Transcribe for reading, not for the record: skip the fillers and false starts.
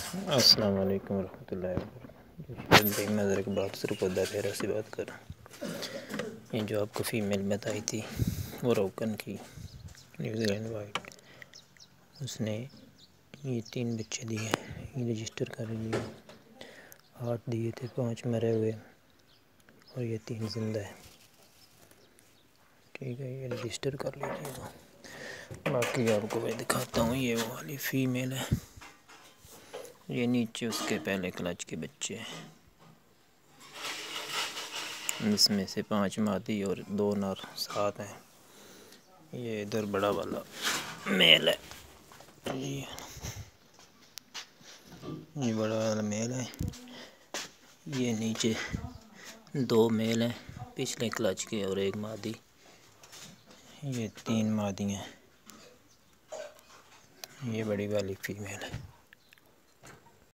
अस्सलाम वालेकुम रहमतुल्लाहि व बरकातुहू। मैं ज़रा बात सिर्फ दायरा से बात कर रहा हूँ। ये जो आपको फ़ीमेल बताई थी वो रोकन की, न्यूजीलैंड वाइट, उसने ये 3 बच्चे दिए, ये रजिस्टर कर लिए। 8 दिए थे, 5 मरे हुए और ये 3 जिंदा है। ठीक है, ये रजिस्टर कर लीजिएगा। बाकी आपको मैं दिखाता हूँ। ये वो वाली फ़ीमेल है, ये नीचे उसके पहले क्लच के बच्चे हैं। इसमें से 5 मादी और 2 नर साथ हैं। ये इधर बड़ा वाला मेल है, ये बड़ा वाला मेल है। ये नीचे 2 मेल हैं पिछले क्लच के और 1 मादी। ये 3 मादी हैं। ये बड़ी वाली फीमेल है।